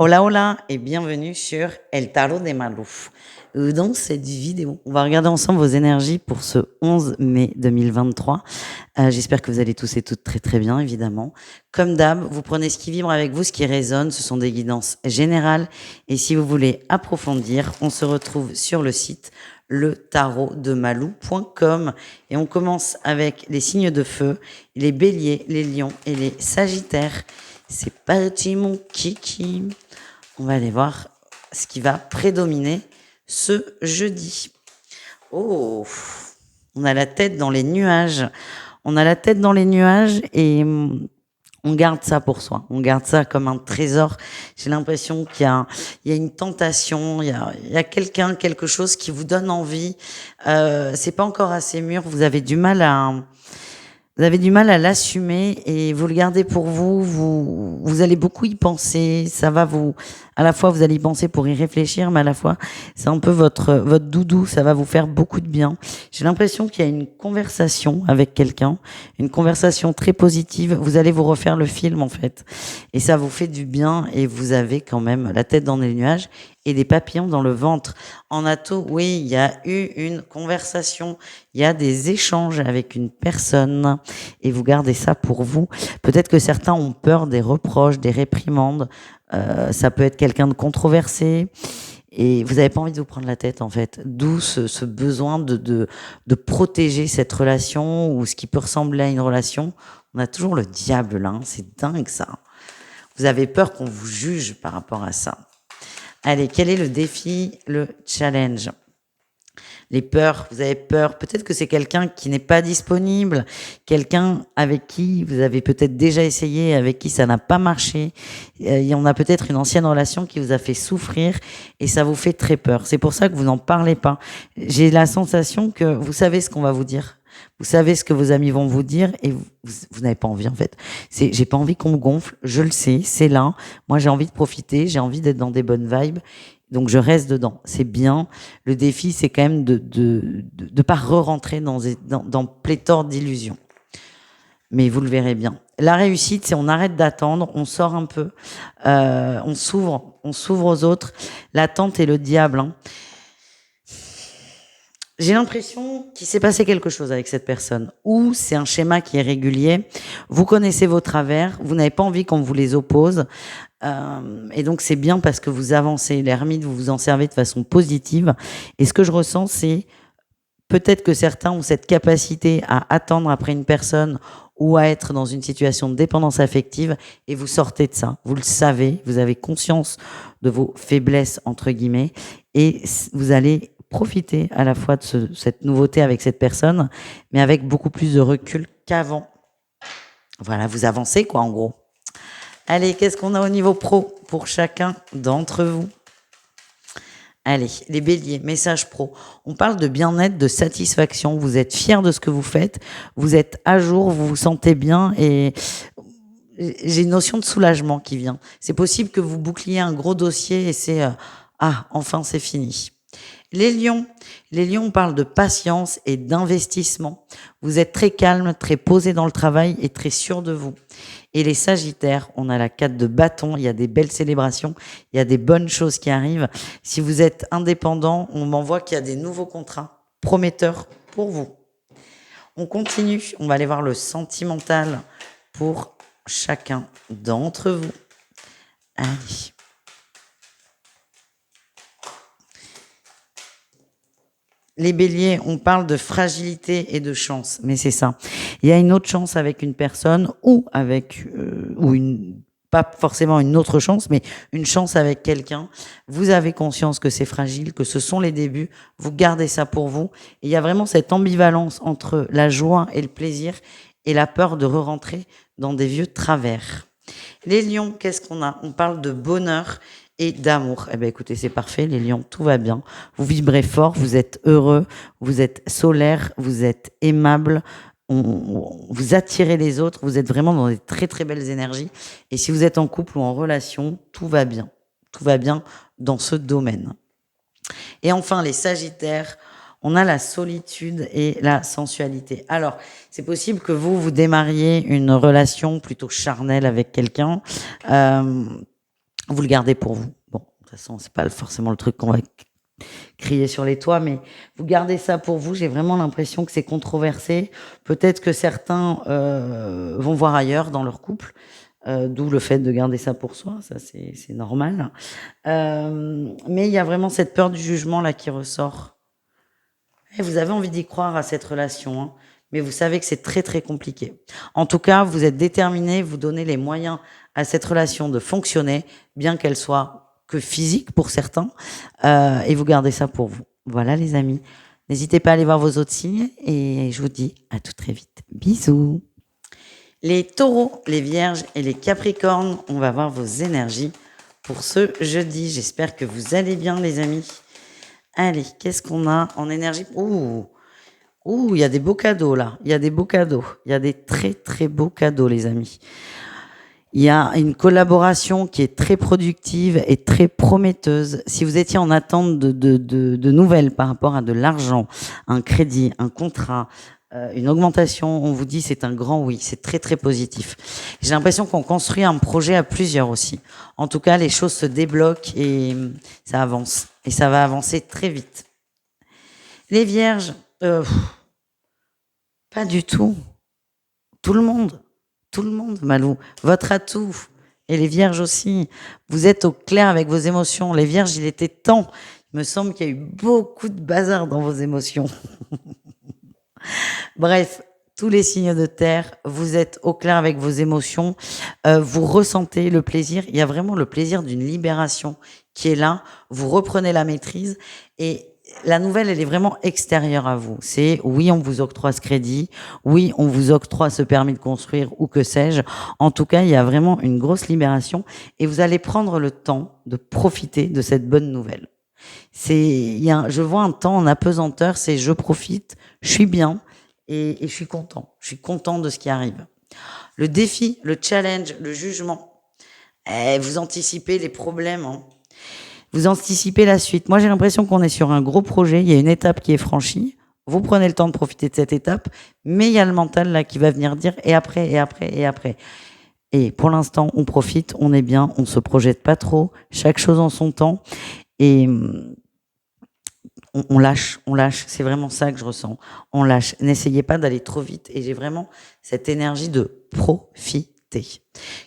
Hola, hola et bienvenue sur El Tarot de Malou. Dans cette vidéo, on va regarder ensemble vos énergies pour ce 11 mai 2023. J'espère que vous allez tous et toutes très très bien, évidemment. Comme d'hab, vous prenez ce qui vibre avec vous, ce qui résonne. Ce sont des guidances générales. Et si vous voulez approfondir, on se retrouve sur le site letarotdemalou.com. Et on commence avec les signes de feu, les béliers, les lions et les sagittaires. C'est parti mon kiki. On va aller voir ce qui va prédominer ce jeudi. Oh, on a la tête dans les nuages. On a la tête dans les nuages et on garde ça pour soi. On garde ça comme un trésor. J'ai l'impression qu'il y a une tentation, il y a quelqu'un, quelque chose qui vous donne envie. C'est pas encore assez mûr. Vous avez du mal à l'assumer et vous le gardez pour vous. Vous allez beaucoup y penser. Ça va à la fois vous allez y penser pour y réfléchir, mais à la fois c'est un peu votre doudou. Ça va vous faire beaucoup de bien. J'ai l'impression qu'il y a une conversation avec quelqu'un, une conversation très positive. Vous allez vous refaire le film en fait, et ça vous fait du bien. Et vous avez quand même la tête dans les nuages et des papillons dans le ventre. En ato, oui, il y a eu une conversation, il y a des échanges avec une personne et vous gardez ça pour vous. Peut-être que certains ont peur des reproches, des réprimandes. Ça peut être quelqu'un de controversé et vous n'avez pas envie de vous prendre la tête en fait. D'où ce besoin de protéger cette relation ou ce qui peut ressembler à une relation. On a toujours le diable là, hein. C'est dingue ça. Vous avez peur qu'on vous juge par rapport à ça. Allez, quel est le défi, le challenge? Les peurs, vous avez peur. Peut-être que c'est quelqu'un qui n'est pas disponible, quelqu'un avec qui vous avez peut-être déjà essayé, avec qui ça n'a pas marché. Il y en a peut-être une ancienne relation qui vous a fait souffrir et ça vous fait très peur. C'est pour ça que vous n'en parlez pas. J'ai la sensation que vous savez ce qu'on va vous dire. Vous savez ce que vos amis vont vous dire et vous n'avez pas envie en fait. J'ai pas envie qu'on me gonfle, je le sais, c'est là. Moi j'ai envie de profiter, j'ai envie d'être dans des bonnes vibes. Donc je reste dedans. C'est bien. Le défi, c'est quand même de pas re-rentrer dans pléthore d'illusions. Mais vous le verrez bien. La réussite, c'est on arrête d'attendre, on sort un peu, on s'ouvre aux autres. L'attente est le diable, hein. J'ai l'impression qu'il s'est passé quelque chose avec cette personne, ou c'est un schéma qui est régulier. Vous connaissez vos travers, vous n'avez pas envie qu'on vous les oppose, et donc c'est bien parce que vous avancez. L'ermite, vous vous en servez de façon positive. Et ce que je ressens, c'est peut-être que certains ont cette capacité à attendre après une personne ou à être dans une situation de dépendance affective, et vous sortez de ça. Vous le savez, vous avez conscience de vos faiblesses, entre guillemets, et vous allez profiter à la fois de cette nouveauté avec cette personne, mais avec beaucoup plus de recul qu'avant. Voilà, vous avancez quoi en gros. Allez, qu'est-ce qu'on a au niveau pro pour chacun d'entre vous? Allez, les béliers, message pro. On parle de bien-être, de satisfaction. Vous êtes fiers de ce que vous faites. Vous êtes à jour, vous vous sentez bien et j'ai une notion de soulagement qui vient. C'est possible que vous boucliez un gros dossier et c'est ah, enfin c'est fini. Les lions, on parle de patience et d'investissement. Vous êtes très calme, très posé dans le travail et très sûr de vous. Et les sagittaires, on a la 4 de bâton, il y a des belles célébrations, il y a des bonnes choses qui arrivent. Si vous êtes indépendant, on m'envoie qu'il y a des nouveaux contrats prometteurs pour vous. On continue, on va aller voir le sentimental pour chacun d'entre vous. Allez. Les béliers, on parle de fragilité et de chance, mais c'est ça. Il y a une autre chance avec une personne ou avec pas forcément une autre chance, mais une chance avec quelqu'un. Vous avez conscience que c'est fragile, que ce sont les débuts. Vous gardez ça pour vous. Et il y a vraiment cette ambivalence entre la joie et le plaisir et la peur de re-rentrer dans des vieux travers. Les lions, qu'est-ce qu'on a? On parle de bonheur et d'amour. Eh bien, écoutez, c'est parfait, les lions, tout va bien. Vous vibrez fort, vous êtes heureux, vous êtes solaire, vous êtes aimable, vous attirez les autres, vous êtes vraiment dans des très très belles énergies. Et si vous êtes en couple ou en relation, tout va bien. Tout va bien dans ce domaine. Et enfin, les sagittaires, on a la solitude et la sensualité. Alors, c'est possible que vous démarriez une relation plutôt charnelle avec quelqu'un. Vous le gardez pour vous. Bon, de toute façon, c'est pas forcément le truc qu'on va crier sur les toits, mais vous gardez ça pour vous. J'ai vraiment l'impression que c'est controversé. Peut-être que certains vont voir ailleurs dans leur couple, d'où le fait de garder ça pour soi. Ça, c'est normal. Mais il y a vraiment cette peur du jugement là qui ressort. Et vous avez envie d'y croire à cette relation, hein, mais vous savez que c'est très très compliqué. En tout cas, vous êtes déterminé, vous donnez les moyens à cette relation de fonctionner, bien qu'elle soit que physique pour certains, et vous gardez ça pour vous. Voilà les amis. N'hésitez pas à aller voir vos autres signes et je vous dis à tout très vite. Bisous. Les taureaux, les vierges et les capricornes, on va voir vos énergies pour ce jeudi. J'espère que vous allez bien les amis. Allez, qu'est-ce qu'on a en énergie? Ouh, il y a des beaux cadeaux là. Il y a des beaux cadeaux. Il y a des très très beaux cadeaux les amis. Il y a une collaboration qui est très productive et très prometteuse. Si vous étiez en attente de nouvelles par rapport à de l'argent, un crédit, un contrat, une augmentation, on vous dit c'est un grand oui, c'est très très positif. J'ai l'impression qu'on construit un projet à plusieurs aussi. En tout cas, les choses se débloquent et ça avance. Et ça va avancer très vite. Les vierges, pas du tout. Tout le monde, Malou. Votre atout. Et les vierges aussi. Vous êtes au clair avec vos émotions. Les vierges, il était temps. Il me semble qu'il y a eu beaucoup de bazar dans vos émotions. Bref, tous les signes de terre, vous êtes au clair avec vos émotions. Vous ressentez le plaisir. Il y a vraiment le plaisir d'une libération qui est là. Vous reprenez la maîtrise et la nouvelle, elle est vraiment extérieure à vous. C'est oui, on vous octroie ce crédit, oui, on vous octroie ce permis de construire ou que sais-je. En tout cas, il y a vraiment une grosse libération et vous allez prendre le temps de profiter de cette bonne nouvelle. Je vois un temps en apesanteur, c'est je profite, je suis bien et je suis content. Je suis content de ce qui arrive. Le défi, le challenge, le jugement, vous anticipez les problèmes, hein. Vous anticipez la suite. Moi, j'ai l'impression qu'on est sur un gros projet. Il y a une étape qui est franchie. Vous prenez le temps de profiter de cette étape, mais il y a le mental là qui va venir dire et après, et après, et après. Et pour l'instant, on profite, on est bien, on se projette pas trop. Chaque chose en son temps. Et on lâche. C'est vraiment ça que je ressens. On lâche. N'essayez pas d'aller trop vite. Et j'ai vraiment cette énergie de profiter.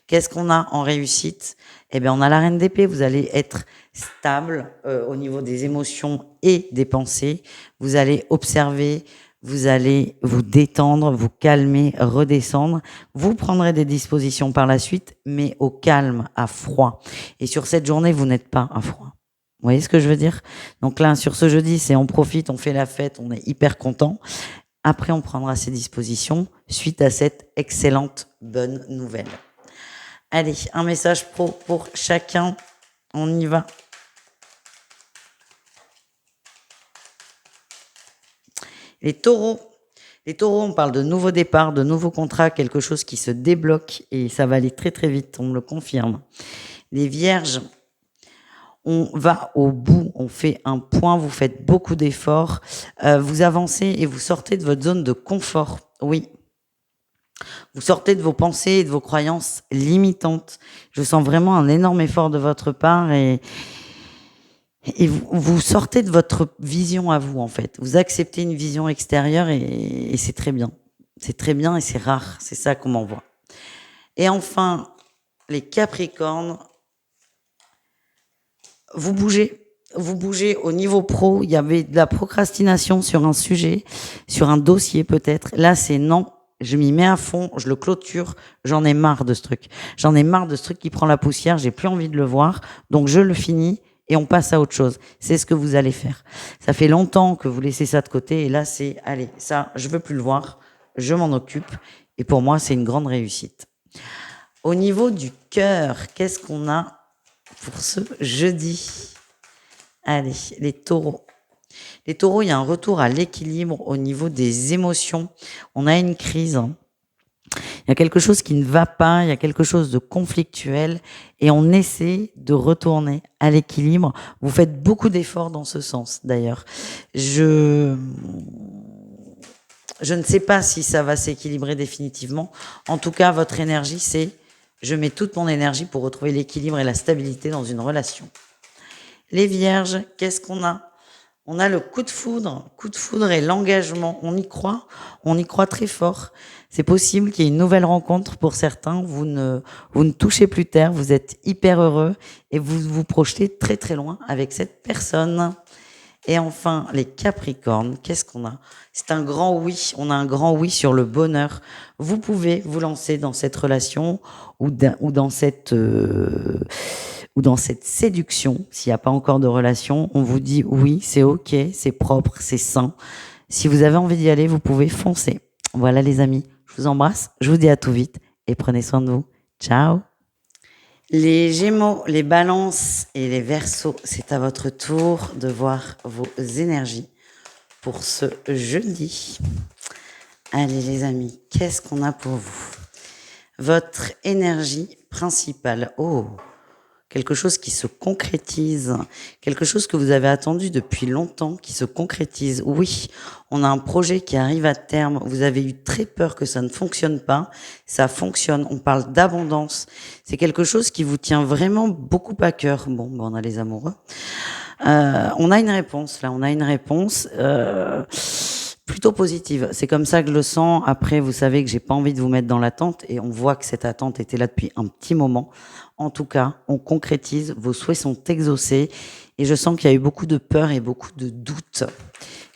Qu'est-ce qu'on a en réussite? Eh bien, on a la reine d'épée. Vous allez être stable au niveau des émotions et des pensées. Vous allez observer, vous allez vous détendre, vous calmer, redescendre. Vous prendrez des dispositions par la suite, mais au calme, à froid. Et sur cette journée, vous n'êtes pas à froid. Vous voyez ce que je veux dire? Donc là, sur ce jeudi, c'est on profite, on fait la fête, on est hyper content. Après, on prendra ses dispositions suite à cette excellente bonne nouvelle. Allez, un message pro pour chacun. On y va. Les taureaux. Les taureaux, on parle de nouveaux départs, de nouveaux contrats, quelque chose qui se débloque et ça va aller très très vite, on me le confirme. Les vierges, on va au bout, on fait un point, vous faites beaucoup d'efforts, vous avancez et vous sortez de votre zone de confort. Oui. Vous sortez de vos pensées et de vos croyances limitantes. Je sens vraiment un énorme effort de votre part et vous sortez de votre vision à vous, en fait. Vous acceptez une vision extérieure et c'est très bien. C'est très bien et c'est rare. C'est ça qu'on m'envoie. Et enfin, les Capricornes, vous bougez. Vous bougez au niveau pro. Il y avait de la procrastination sur un sujet, sur un dossier peut-être. Là, c'est non. Je m'y mets à fond, je le clôture, j'en ai marre de ce truc. J'en ai marre de ce truc qui prend la poussière, j'ai plus envie de le voir, donc je le finis et on passe à autre chose. C'est ce que vous allez faire. Ça fait longtemps que vous laissez ça de côté et là c'est, allez, ça, je veux plus le voir, je m'en occupe et pour moi c'est une grande réussite. Au niveau du cœur, qu'est-ce qu'on a pour ce jeudi? Allez, les taureaux. Les taureaux, il y a un retour à l'équilibre au niveau des émotions. On a une crise. Il y a quelque chose qui ne va pas, il y a quelque chose de conflictuel et on essaie de retourner à l'équilibre. Vous faites beaucoup d'efforts dans ce sens, d'ailleurs. Je ne sais pas si ça va s'équilibrer définitivement. En tout cas, votre énergie, c'est Je mets toute mon énergie pour retrouver l'équilibre et la stabilité dans une relation. Les vierges, qu'est-ce qu'on a? On a le coup de foudre et l'engagement. On y croit très fort. C'est possible qu'il y ait une nouvelle rencontre pour certains. Vous ne touchez plus terre, vous êtes hyper heureux et vous vous projetez très très loin avec cette personne. Et enfin, les Capricornes, qu'est-ce qu'on a? C'est un grand oui. On a un grand oui sur le bonheur. Vous pouvez vous lancer dans cette relation ou dans cette séduction. S'il n'y a pas encore de relation, on vous dit oui, c'est ok, c'est propre, c'est sain. Si vous avez envie d'y aller, vous pouvez foncer. Voilà les amis, je vous embrasse, je vous dis à tout vite et prenez soin de vous. Ciao. Les Gémeaux, les Balances et les Verseaux, c'est à votre tour de voir vos énergies pour ce jeudi. Allez les amis, qu'est-ce qu'on a pour vous? Votre énergie principale. Oh, quelque chose qui se concrétise, quelque chose que vous avez attendu depuis longtemps, qui se concrétise. Oui, on a un projet qui arrive à terme. Vous avez eu très peur que ça ne fonctionne pas. Ça fonctionne. On parle d'abondance. C'est quelque chose qui vous tient vraiment beaucoup à cœur. Bon, ben on a les amoureux. On a une réponse là. On a une réponse. Plutôt positive. C'est comme ça que je le sens. Après, vous savez que j'ai pas envie de vous mettre dans l'attente et on voit que cette attente était là depuis un petit moment. En tout cas, on concrétise, vos souhaits sont exaucés et je sens qu'il y a eu beaucoup de peur et beaucoup de doutes.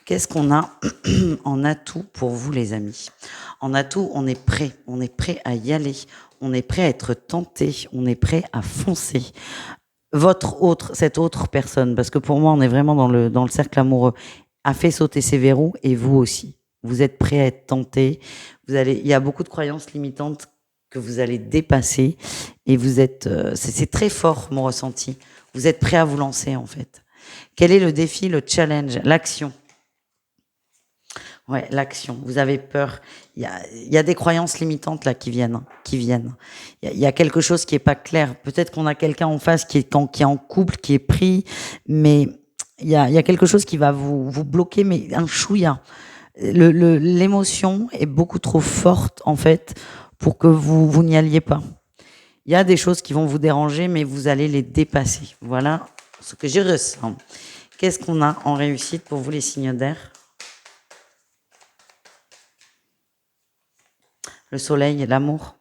Qu'est-ce qu'on a en atout pour vous les amis? En atout, on est prêt à y aller, on est prêt à être tenté, on est prêt à foncer. Cette autre personne, parce que pour moi, on est vraiment dans le cercle amoureux, a fait sauter ses verrous et vous aussi. Vous êtes prêt à être tenté. Il y a beaucoup de croyances limitantes que vous allez dépasser et vous êtes, c'est très fort mon ressenti. Vous êtes prêt à vous lancer en fait. Quel est le défi, le challenge, l'action? Ouais, l'action. Vous avez peur. Il y a des croyances limitantes là qui viennent. Il y a quelque chose qui est pas clair. Peut-être qu'on a quelqu'un en face qui est en couple, qui est pris, mais il y a quelque chose qui va vous bloquer, mais un chouïa. L'émotion est beaucoup trop forte en fait pour que vous n'y alliez pas. Il y a des choses qui vont vous déranger, mais vous allez les dépasser. Voilà ce que je ressens. Qu'est-ce qu'on a en réussite pour vous les signes d'air? Le soleil, l'amour,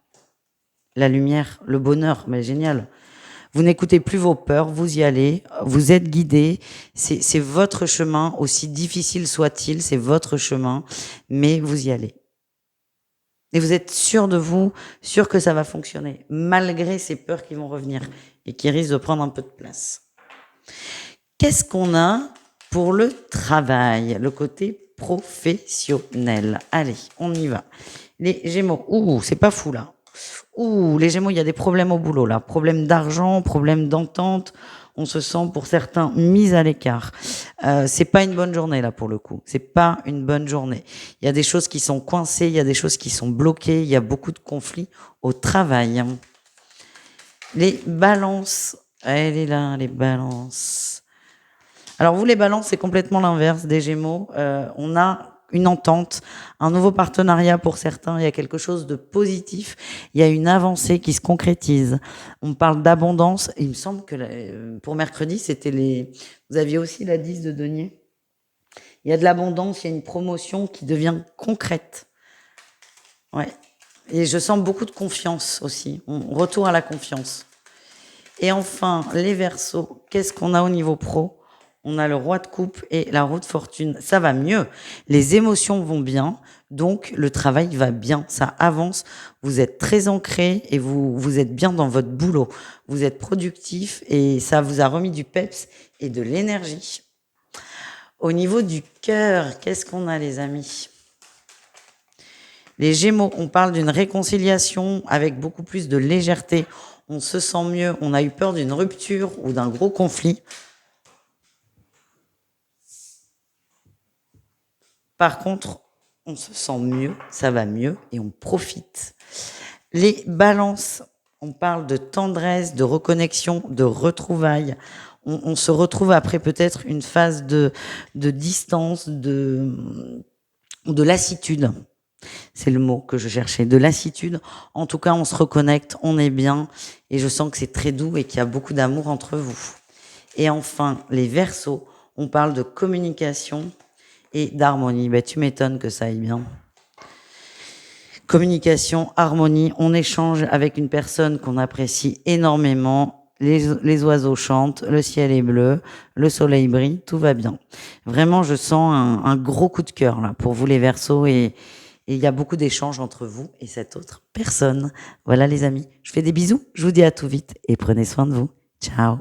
la lumière, le bonheur, mais génial. Vous n'écoutez plus vos peurs, vous y allez, vous êtes guidé, c'est votre chemin, aussi difficile soit-il, c'est votre chemin, mais vous y allez. Et vous êtes sûr de vous, sûr que ça va fonctionner, malgré ces peurs qui vont revenir et qui risquent de prendre un peu de place. Qu'est-ce qu'on a pour le travail, le côté professionnel? Allez, on y va. Les Gémeaux, c'est pas fou là. Les Gémeaux, il y a des problèmes au boulot là, problème d'argent, problème d'entente. On se sent pour certains mis à l'écart. C'est pas une bonne journée là pour le coup. C'est pas une bonne journée. Il y a des choses qui sont coincées, il y a des choses qui sont bloquées, il y a beaucoup de conflits au travail. Les balances, elle est là, les balances. Alors vous les balances, c'est complètement l'inverse des Gémeaux. On a une entente, un nouveau partenariat pour certains, il y a quelque chose de positif, il y a une avancée qui se concrétise. On parle d'abondance, il me semble que pour mercredi, vous aviez aussi la 10 de denier. Il y a de l'abondance, il y a une promotion qui devient concrète. Ouais. Et je sens beaucoup de confiance aussi, retour à la confiance. Et enfin, les Verseaux, qu'est-ce qu'on a au niveau pro? On a le roi de coupe et la roue de fortune. Ça va mieux. Les émotions vont bien. Donc, le travail va bien. Ça avance. Vous êtes très ancré et vous êtes bien dans votre boulot. Vous êtes productif et ça vous a remis du peps et de l'énergie. Au niveau du cœur, qu'est-ce qu'on a, les amis? Les Gémeaux, on parle d'une réconciliation avec beaucoup plus de légèreté. On se sent mieux. On a eu peur d'une rupture ou d'un gros conflit. Par contre, on se sent mieux, ça va mieux et on profite. Les balances, on parle de tendresse, de reconnexion, de retrouvailles. On se retrouve après peut-être une phase de distance, de lassitude. C'est le mot que je cherchais. De lassitude. En tout cas, on se reconnecte, on est bien. Et je sens que c'est très doux et qu'il y a beaucoup d'amour entre vous. Et enfin, les Verseaux. On parle de communication et d'harmonie. Ben, tu m'étonnes que ça aille bien. Communication, harmonie, on échange avec une personne qu'on apprécie énormément. Les oiseaux chantent, le ciel est bleu, le soleil brille, tout va bien. Vraiment, je sens un gros coup de cœur là pour vous les Verseaux et il y a beaucoup d'échanges entre vous et cette autre personne. Voilà les amis, je fais des bisous, je vous dis à tout vite et prenez soin de vous. Ciao.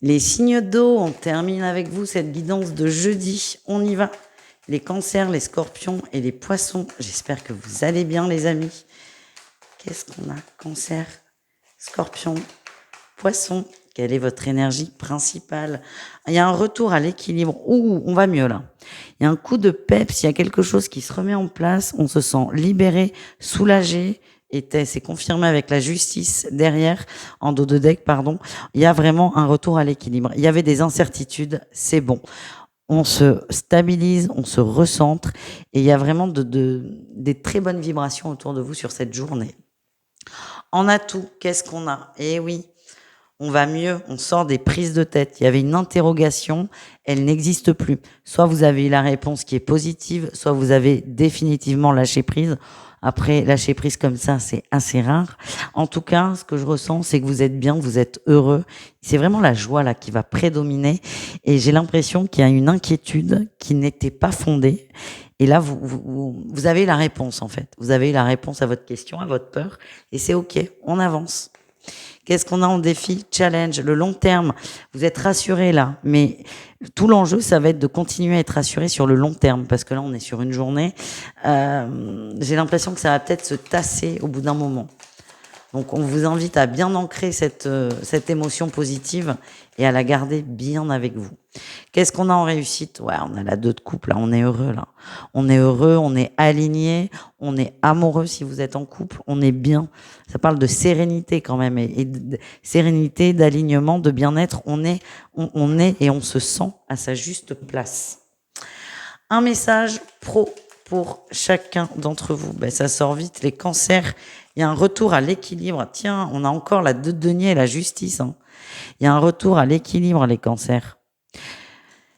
Les signes d'eau, on termine avec vous cette guidance de jeudi. On y va. Les cancers, les scorpions et les poissons. J'espère que vous allez bien les amis. Qu'est-ce qu'on a? Cancer, scorpion, poisson. Quelle est votre énergie principale? Il y a un retour à l'équilibre. Ouh, on va mieux là. Il y a un coup de peps, il y a quelque chose qui se remet en place. On se sent libéré, soulagé. Et c'est confirmé avec la justice derrière, en dos de deck, pardon. Il y a vraiment un retour à l'équilibre. Il y avait des incertitudes, c'est bon. On se stabilise, on se recentre et il y a vraiment des très bonnes vibrations autour de vous sur cette journée. En atout, qu'est-ce qu'on a? Eh oui, on va mieux, on sort des prises de tête. Il y avait une interrogation, elle n'existe plus. Soit vous avez eu la réponse qui est positive, soit vous avez définitivement lâché prise. Après, lâcher prise comme ça, c'est assez rare. En tout cas, ce que je ressens, c'est que vous êtes bien, vous êtes heureux. C'est vraiment la joie là qui va prédominer. Et j'ai l'impression qu'il y a une inquiétude qui n'était pas fondée. Et là, vous avez la réponse en fait. Vous avez la réponse à votre question, à votre peur. Et c'est OK, on avance. Qu'est-ce qu'on a en défi? Challenge, le long terme. Vous êtes rassurés là, mais tout l'enjeu, ça va être de continuer à être rassuré sur le long terme, parce que là, on est sur une journée. J'ai l'impression que ça va peut-être se tasser au bout d'un moment. Donc, on vous invite à bien ancrer cette émotion positive et à la garder bien avec vous. Qu'est-ce qu'on a en réussite? Ouais, on a la 2 de couple, là. On est heureux, là. On est heureux, on est aligné, on est amoureux si vous êtes en couple, on est bien. Ça parle de sérénité quand même, et de sérénité, d'alignement, de bien-être. On est et on se sent à sa juste place. Un message pro pour chacun d'entre vous. Ben, ça sort vite, les cancers. Il y a un retour à l'équilibre. Tiens, on a encore la 2 de denier et la justice. Hein. Il y a un retour à l'équilibre, les cancers.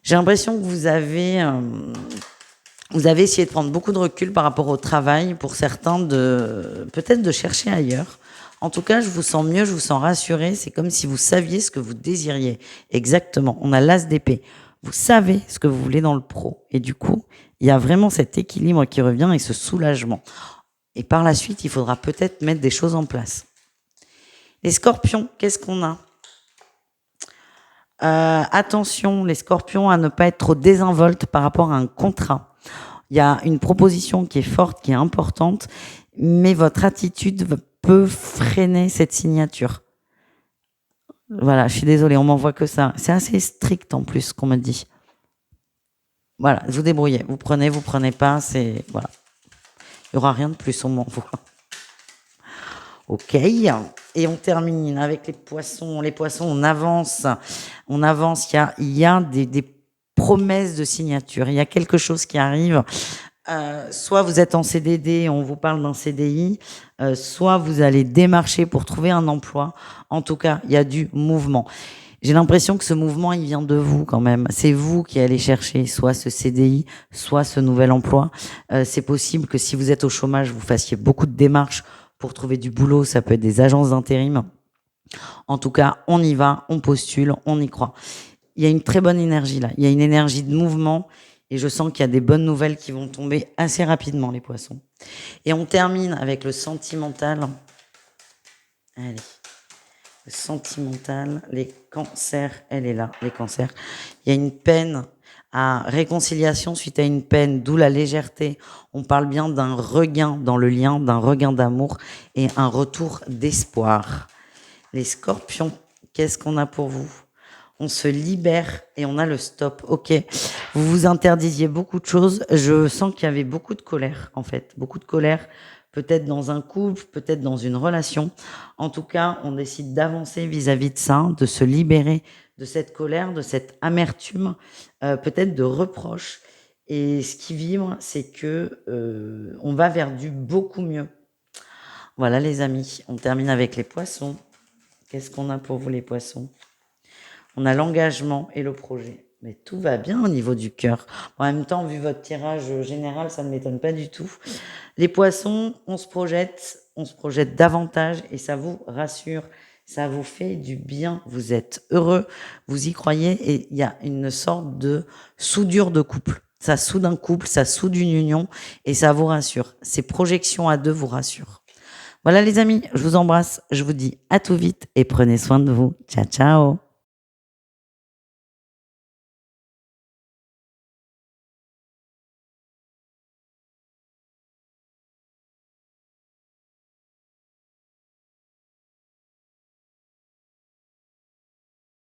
J'ai l'impression que vous avez essayé de prendre beaucoup de recul par rapport au travail. Pour certains, peut-être de chercher ailleurs. En tout cas, je vous sens mieux, je vous sens rassuré. C'est comme si vous saviez ce que vous désiriez. Exactement. On a l'as d'épée. Vous savez ce que vous voulez dans le pro. Et du coup, il y a vraiment cet équilibre qui revient et ce soulagement. Et par la suite, il faudra peut-être mettre des choses en place. Les scorpions, qu'est-ce qu'on a? Attention, les scorpions, à ne pas être trop désinvoltes par rapport à un contrat. Il y a une proposition qui est forte, qui est importante, mais votre attitude peut freiner cette signature. Voilà, je suis désolée, on m'envoie que ça. C'est assez strict en plus, ce qu'on me dit. Voilà, vous débrouillez. Vous prenez pas, c'est... Voilà. Il n'y aura rien de plus, on m'envoie. Ok. Et on termine avec les poissons. Les poissons, on avance. Il y a des promesses de signature. Il y a quelque chose qui arrive. Soit vous êtes en CDD, on vous parle d'un CDI, soit vous allez démarcher pour trouver un emploi. En tout cas, il y a du mouvement. J'ai l'impression que ce mouvement, il vient de vous quand même. C'est vous qui allez chercher soit ce CDI, soit ce nouvel emploi. C'est possible que si vous êtes au chômage, vous fassiez beaucoup de démarches pour trouver du boulot. Ça peut être des agences d'intérim. En tout cas, on y va, on postule, on y croit. Il y a une très bonne énergie là. Il y a une énergie de mouvement. Et je sens qu'il y a des bonnes nouvelles qui vont tomber assez rapidement, les poissons. Et on termine avec le sentimental. Allez. Le sentimental, les cancers, elle est là, les cancers. Il y a une peine à réconciliation suite à une peine, d'où la légèreté. On parle bien d'un regain dans le lien, d'un regain d'amour et un retour d'espoir. Les scorpions, qu'est-ce qu'on a pour vous? On se libère et on a le stop. Ok, vous vous interdisiez beaucoup de choses. Je sens qu'il y avait beaucoup de colère, en fait. Beaucoup de colère, peut-être dans un couple, peut-être dans une relation. En tout cas, on décide d'avancer vis-à-vis de ça, de se libérer de cette colère, de cette amertume, peut-être de reproches. Et ce qui vibre, c'est que on va vers du beaucoup mieux. Voilà les amis, on termine avec les poissons. Qu'est-ce qu'on a pour vous les poissons? On a l'engagement et le projet. Mais tout va bien au niveau du cœur. En même temps, vu votre tirage général, ça ne m'étonne pas du tout. Les poissons, on se projette davantage et ça vous rassure, ça vous fait du bien, vous êtes heureux, vous y croyez et il y a une sorte de soudure de couple. Ça soude un couple, ça soude une union et ça vous rassure. Ces projections à deux vous rassurent. Voilà les amis, je vous embrasse, je vous dis à tout vite et prenez soin de vous. Ciao, ciao.